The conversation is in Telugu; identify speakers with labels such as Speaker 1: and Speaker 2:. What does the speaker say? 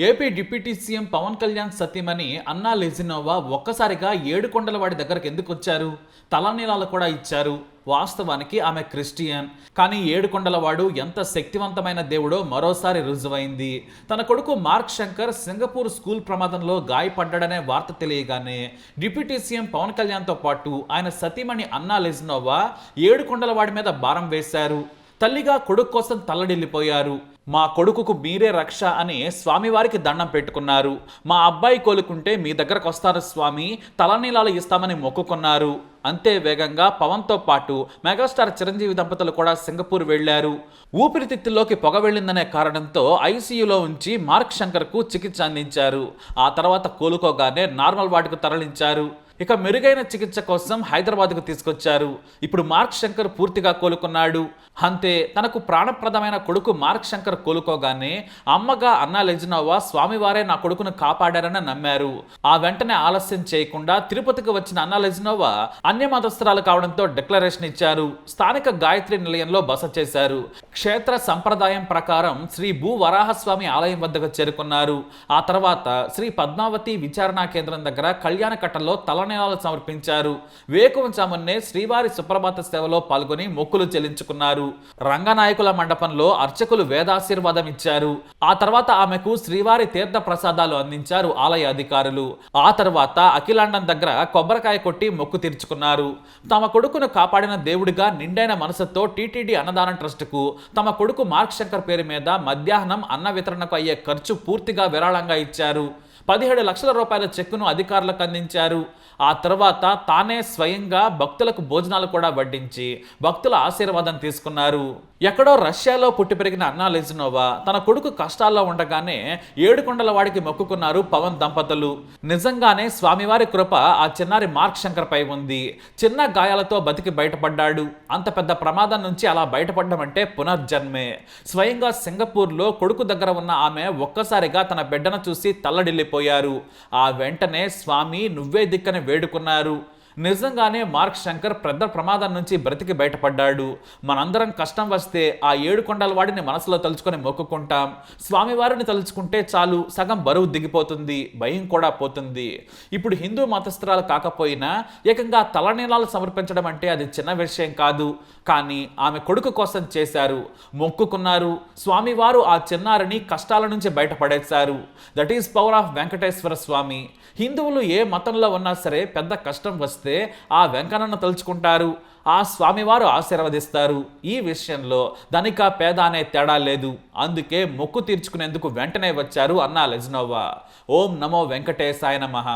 Speaker 1: AP deputy CM Pavan Kalyan సతీమణి అన్నా లెజినోవా ఒక్కసారిగా ఏడుకొండలవాడి దగ్గరకు ఎందుకు వచ్చారు? తలనీలాలు కూడా ఇచ్చారు. వాస్తవానికి ఆమె క్రిస్టియన్. కానీ ఏడుకొండలవాడు ఎంత శక్తివంతమైన దేవుడో మరోసారి రుజువైంది. తన కొడుకు మార్క్ శంకర్ సింగపూర్ స్కూల్ ప్రమాదంలో గాయపడ్డాడనే వార్త తెలియగానే డిప్యూటీ సీఎం పవన్ కళ్యాణ్తో పాటు ఆయన సతీమణి అన్నా లెజినోవా ఏడుకొండలవాడి మీద భారం వేశారు. తల్లిగా కొడుకు కోసం తల్లడిల్లిపోయారు. మా కొడుకుకు మీరే రక్ష అని స్వామివారికి దండం పెట్టుకున్నారు. మా అబ్బాయి కోలుకుంటే మీ దగ్గరకు వస్తారు స్వామి, తలనీలాలు ఇస్తామని మొక్కుకున్నారు. అంతే వేగంగా పవన్తో పాటు మెగాస్టార్ చిరంజీవి దంపతులు కూడా సింగపూర్ వెళ్లారు. ఊపిరితిత్తుల్లోకి పొగ వెళ్ళిందనే కారణంతో ఐసీయూలో ఉంచి మార్క్ శంకర్కు చికిత్స అందించారు. ఆ తర్వాత కోలుకోగానే నార్మల్ వార్డుకు తరలించారు. ఇక మెరుగైన చికిత్స కోసం హైదరాబాద్కు తీసుకొచ్చారు. ఇప్పుడు మార్క్ శంకర్ పూర్తిగా కోలుకున్నాడు. అంతే, తనకు ప్రాణప్రదమైన కొడుకు మార్క్ శంకర్ కోలుకోగానే అమ్మగా అన్నా లెజినోవా స్వామివారే నా కొడుకును కాపాడారని నమ్మారు. ఆ వెంటనే ఆలస్యం చేయకుండా తిరుపతికి వచ్చిన అన్నా లెజినోవా అన్యమతస్థురాలు కావడంతో డిక్లరేషన్ ఇచ్చారు. స్థానిక గాయత్రి నిలయంలో బస చేశారు. క్షేత్ర సంప్రదాయం ప్రకారం శ్రీ భూ వరాహస్వామి ఆలయం వద్దకు చేరుకున్నారు. ఆ తర్వాత శ్రీ పద్మావతి విచారణా కేంద్రం దగ్గర కళ్యాణ కట్టలో తలనీలాలు సమర్పించారు. వేకువజామున్నే శ్రీవారి సుప్రభాత సేవలో పాల్గొని మొక్కులు చెల్లించుకున్నారు. రంగనాయకుల మండపంలో అర్చకులు వేదాశీర్వాదం ఇచ్చారు. ఆ తర్వాత ఆమెకు శ్రీవారి తీర్థ ప్రసాదాలు అందించారు ఆలయ అధికారులు. ఆ తర్వాత అఖిలాండం దగ్గర కొబ్బరికాయ కొట్టి మొక్కు తీర్చుకున్నారు. తమ కొడుకును కాపాడిన దేవుడిగా నిండైన మనసుతో టీటీడీ అన్నదాన ట్రస్టుకు తమ కొడుకు మార్క్ శంకర్ పేరు మీద మధ్యాహ్నం అన్న వితరణకు అయ్యే ఖర్చు పూర్తిగా విరాళంగా ఇచ్చారు. 17 లక్షల రూపాయల చెక్కును అధికారులకు అందించారు. ఆ తర్వాత తానే స్వయంగా భక్తులకు భోజనాలు కూడా వడ్డించి భక్తుల ఆశీర్వాదం తీసుకున్నారు. ఎక్కడో రష్యాలో పుట్టి పెరిగిన అన్నా లెజినోవా తన కొడుకు కష్టాల్లో ఉండగానే ఏడుకొండల వాడికి మొక్కుకున్నారు పవన్ దంపతులు. నిజంగానే స్వామివారి కృప ఆ చిన్నారి మార్క్ శంకర్ పై ఉంది. చిన్న గాయాలతో బతికి బయటపడ్డాడు. అంత పెద్ద ప్రమాదం నుంచి అలా బయటపడడం అంటే పునర్జన్మే. స్వయంగా సింగపూర్లో కొడుకు దగ్గర ఉన్న ఆమె ఒక్కసారిగా తన బిడ్డను చూసి తల్లడిల్లిపోయారు. ఆ వెంటనే స్వామి నువ్వే దిక్కని వేడుకున్నారు. నిజంగానే మార్క్ శంకర్ పెద్ద ప్రమాదం నుంచి బ్రతికి బయటపడ్డాడు. మనందరం కష్టం వస్తే ఆ ఏడుకొండల వాడిని మనసులో తలుచుకొని మొక్కుకుంటాం. స్వామివారిని తలుచుకుంటే చాలు, సగం బరువు దిగిపోతుంది, భయం కూడా పోతుంది. ఇప్పుడు హిందూ మతస్థురాలు కాకపోయినా ఏకంగా తలనీలాలు సమర్పించడం అంటే అది చిన్న విషయం కాదు. కానీ ఆమె కొడుకు కోసం చేశారు, మొక్కుకున్నారు. స్వామివారు ఆ చిన్నారిని కష్టాల నుంచి బయటపడేశారు. That is power of Venkateswara Swamy. హిందువులు ఏ మతంలో ఉన్నా సరే పెద్ద కష్టం వస్తే ఆ వెంకన్నను తలుచుకుంటారు. ఆ స్వామివారు ఆశీర్వదిస్తారు. ఈ విషయంలో ధనిక పేద అనే తేడా లేదు. అందుకే మొక్కు తీర్చుకునేందుకు వెంటనే వచ్చారు అన్నా లెజినోవా. ఓం నమో వెంకటేశాయ నమః.